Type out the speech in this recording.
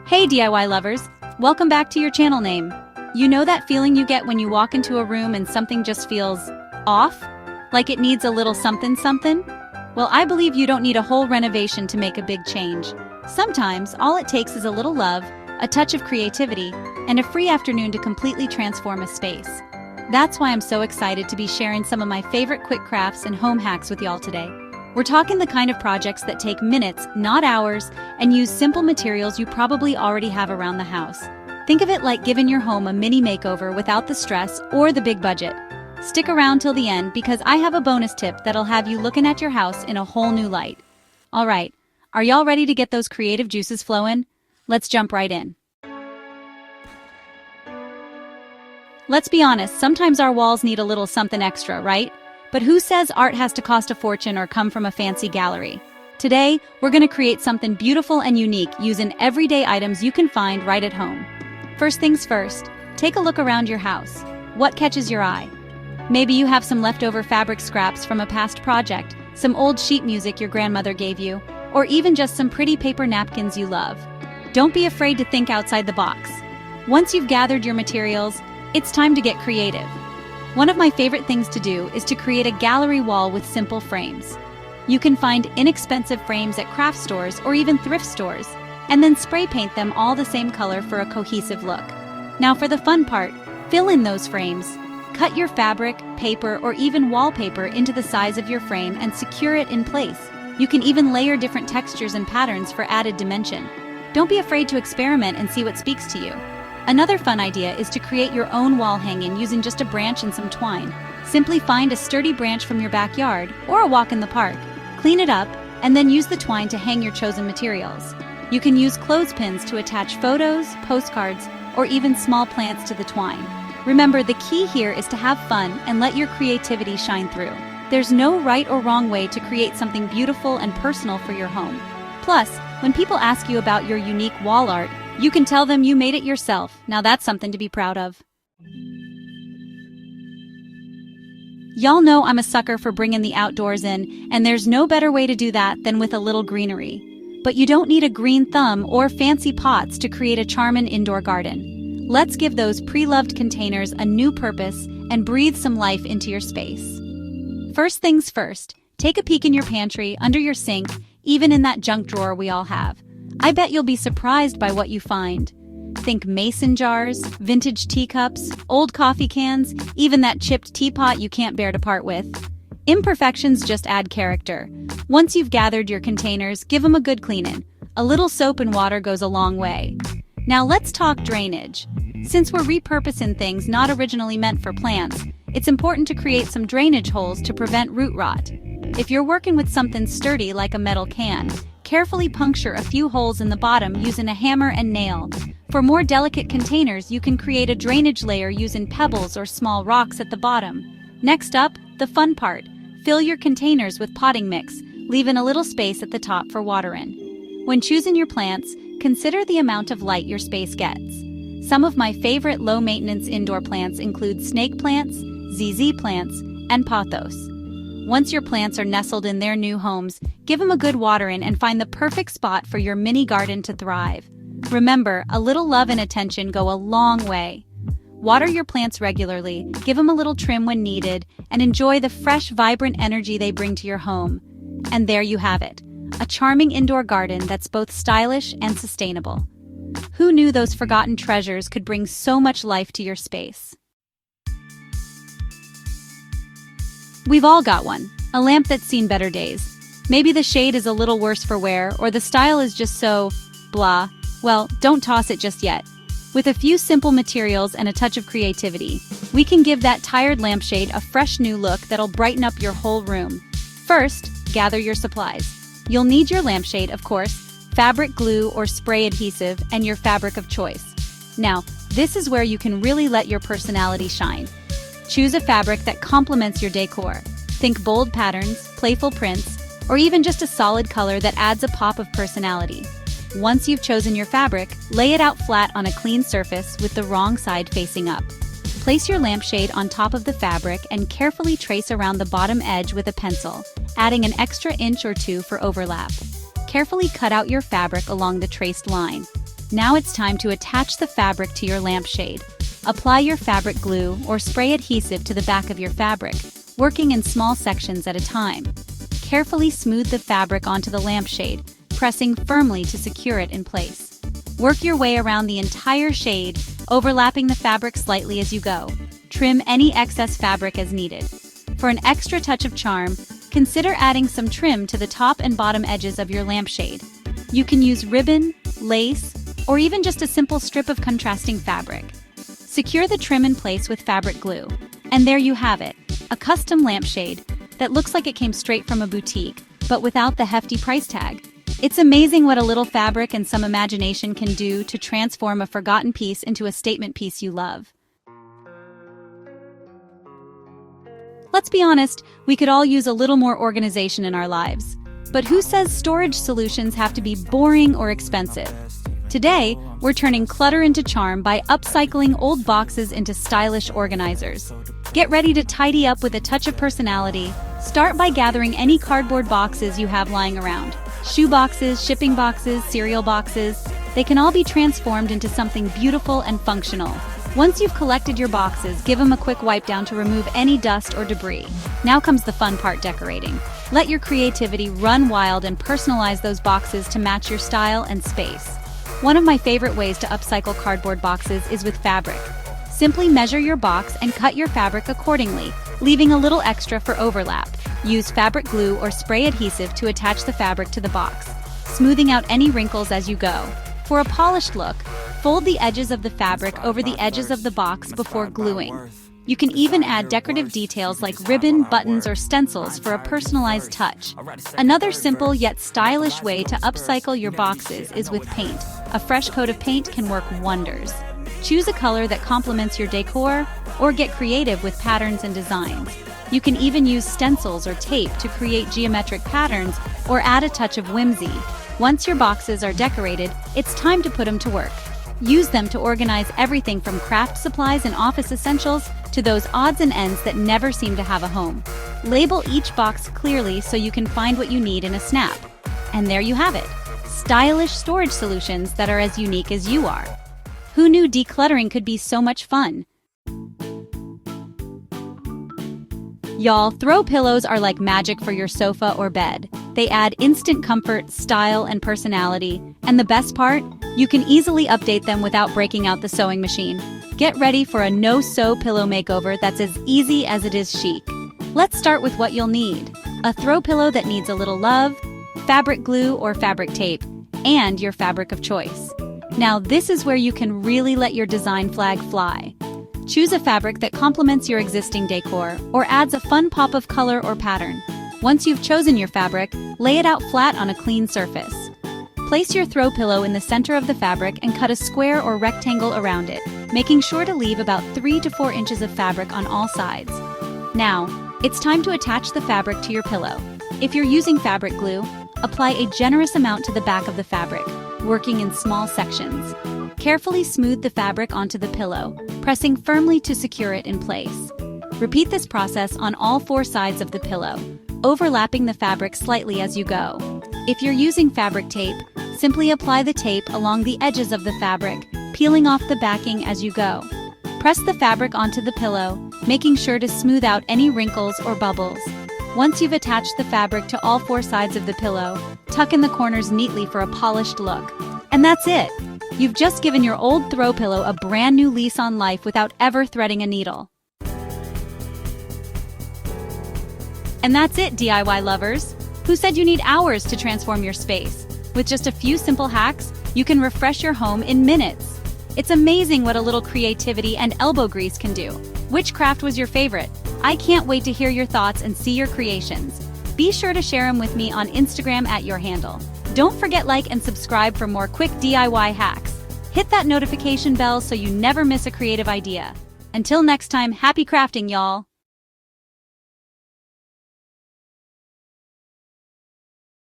Hey DIY lovers, welcome back to your channel name. You know that feeling you get when you walk into a room and something just feels off? Like it needs a little something? Well, I believe you don't need a whole renovation to make a big change. Sometimes all it takes is a little love, a touch of creativity, and a free afternoon to completely transform a space. That's why I'm so excited to be sharing some of my favorite quick crafts and home hacks with y'all today. We're talking the kind of projects that take minutes, not hours, and use simple materials you probably already have around the house. Think of it like giving your home a mini makeover without the stress or the big budget. Stick around till the end because I have a bonus tip that'll have you looking at your house in a whole new light. All right, are y'all ready to get those creative juices flowing? Let's jump right in. Let's be honest, sometimes our walls need a little something extra, right? But who says art has to cost a fortune or come from a fancy gallery? Today, we're going to create something beautiful and unique using everyday items you can find right at home. First things first, take a look around your house. What catches your eye? Maybe you have some leftover fabric scraps from a past project, some old sheet music your grandmother gave you, or even just some pretty paper napkins you love. Don't be afraid to think outside the box. Once you've gathered your materials, it's time to get creative. One of my favorite things to do is to create a gallery wall with simple frames. You can find inexpensive frames at craft stores or even thrift stores, and then spray paint them all the same color for a cohesive look. Now for the fun part, fill in those frames. Cut your fabric, paper, or even wallpaper into the size of your frame and secure it in place. You can even layer different textures and patterns for added dimension. Don't be afraid to experiment and see what speaks to you. Another fun idea is to create your own wall hanging using just a branch and some twine. Simply find a sturdy branch from your backyard or a walk in the park, clean it up, and then use the twine to hang your chosen materials. You can use clothespins to attach photos, postcards, or even small plants to the twine. Remember, the key here is to have fun and let your creativity shine through. There's no right or wrong way to create something beautiful and personal for your home. Plus, when people ask you about your unique wall art, you can tell them you made it yourself. Now that's something to be proud of. Y'all know I'm a sucker for bringing the outdoors in, and there's no better way to do that than with a little greenery. But you don't need a green thumb or fancy pots to create a charming indoor garden. Let's give those pre-loved containers a new purpose and breathe some life into your space. First things first, take a peek in your pantry, under your sink, even in that junk drawer we all have. I bet you'll be surprised by what you find. Think mason jars, vintage teacups, old coffee cans, even that chipped teapot you can't bear to part with. Imperfections just add character. Once you've gathered your containers, give them a good cleaning. A little soap and water goes a long way. Now let's talk drainage. Since we're repurposing things not originally meant for plants, it's important to create some drainage holes to prevent root rot. If you're working with something sturdy like a metal can, carefully puncture a few holes in the bottom using a hammer and nail. For more delicate containers, you can create a drainage layer using pebbles or small rocks at the bottom. Next up, the fun part. Fill your containers with potting mix, leaving a little space at the top for watering. When choosing your plants, consider the amount of light your space gets. Some of my favorite low-maintenance indoor plants include snake plants, ZZ plants, and pothos. Once your plants are nestled in their new homes, give them a good watering and find the perfect spot for your mini garden to thrive. Remember, a little love and attention go a long way. Water your plants regularly, give them a little trim when needed, and enjoy the fresh, vibrant energy they bring to your home. And there you have it, a charming indoor garden that's both stylish and sustainable. Who knew those forgotten treasures could bring so much life to your space? We've all got one, a lamp that's seen better days. Maybe the shade is a little worse for wear, or the style is just so blah. Well, don't toss it just yet. With a few simple materials and a touch of creativity, we can give that tired lampshade a fresh new look that'll brighten up your whole room. First, gather your supplies. You'll need your lampshade, of course, fabric glue or spray adhesive, and your fabric of choice. Now, this is where you can really let your personality shine. Choose a fabric that complements your decor. Think bold patterns, playful prints, or even just a solid color that adds a pop of personality. Once you've chosen your fabric, lay it out flat on a clean surface with the wrong side facing up. Place your lampshade on top of the fabric and carefully trace around the bottom edge with a pencil, adding an extra inch or two for overlap. Carefully cut out your fabric along the traced line. Now it's time to attach the fabric to your lampshade. Apply your fabric glue or spray adhesive to the back of your fabric, working in small sections at a time. Carefully smooth the fabric onto the lampshade, pressing firmly to secure it in place. Work your way around the entire shade, overlapping the fabric slightly as you go. Trim any excess fabric as needed. For an extra touch of charm, consider adding some trim to the top and bottom edges of your lampshade. You can use ribbon, lace, or even just a simple strip of contrasting fabric. Secure the trim in place with fabric glue. And there you have it, a custom lampshade that looks like it came straight from a boutique, but without the hefty price tag. It's amazing what a little fabric and some imagination can do to transform a forgotten piece into a statement piece you love. Let's be honest, we could all use a little more organization in our lives. But who says storage solutions have to be boring or expensive? Today, we're turning clutter into charm by upcycling old boxes into stylish organizers. Get ready to tidy up with a touch of personality. Start by gathering any cardboard boxes you have lying around. Shoe boxes, shipping boxes, cereal boxes. They can all be transformed into something beautiful and functional. Once you've collected your boxes, give them a quick wipe down to remove any dust or debris. Now comes the fun part, decorating. Let your creativity run wild and personalize those boxes to match your style and space. One of my favorite ways to upcycle cardboard boxes is with fabric. Simply measure your box and cut your fabric accordingly, leaving a little extra for overlap. Use fabric glue or spray adhesive to attach the fabric to the box, smoothing out any wrinkles as you go. For a polished look, fold the edges of the fabric over the edges of the box before gluing. You can even add decorative details like ribbon, buttons, or stencils for a personalized touch. Another simple yet stylish way to upcycle your boxes is with paint. A fresh coat of paint can work wonders. Choose a color that complements your decor, or get creative with patterns and designs. You can even use stencils or tape to create geometric patterns or add a touch of whimsy. Once your boxes are decorated, it's time to put them to work. Use them to organize everything from craft supplies and office essentials to those odds and ends that never seem to have a home. Label each box clearly so you can find what you need in a snap. And there you have it, stylish storage solutions that are as unique as you are. Who knew decluttering could be so much fun? Y'all, throw pillows are like magic for your sofa or bed. They add instant comfort, style, and personality. And the best part? You can easily update them without breaking out the sewing machine. Get ready for a no-sew pillow makeover that's as easy as it is chic. Let's start with what you'll need. A throw pillow that needs a little love, fabric glue or fabric tape, and your fabric of choice. Now this is where you can really let your design flag fly. Choose a fabric that complements your existing decor or adds a fun pop of color or pattern. Once you've chosen your fabric, lay it out flat on a clean surface. Place your throw pillow in the center of the fabric and cut a square or rectangle around it, making sure to leave about 3 to 4 inches of fabric on all sides. Now, it's time to attach the fabric to your pillow. If you're using fabric glue, apply a generous amount to the back of the fabric, working in small sections. Carefully smooth the fabric onto the pillow, pressing firmly to secure it in place. Repeat this process on all 4 sides of the pillow, overlapping the fabric slightly as you go. If you're using fabric tape, simply apply the tape along the edges of the fabric, peeling off the backing as you go. Press the fabric onto the pillow, making sure to smooth out any wrinkles or bubbles. Once you've attached the fabric to all 4 sides of the pillow, tuck in the corners neatly for a polished look. And that's it! You've just given your old throw pillow a brand new lease on life without ever threading a needle. And that's it, DIY lovers! Who said you need hours to transform your space? With just a few simple hacks, you can refresh your home in minutes. It's amazing what a little creativity and elbow grease can do. Which craft was your favorite? I can't wait to hear your thoughts and see your creations. Be sure to share them with me on Instagram at your handle. Don't forget like and subscribe for more quick DIY hacks. Hit that notification bell so you never miss a creative idea. Until next time, happy crafting, y'all!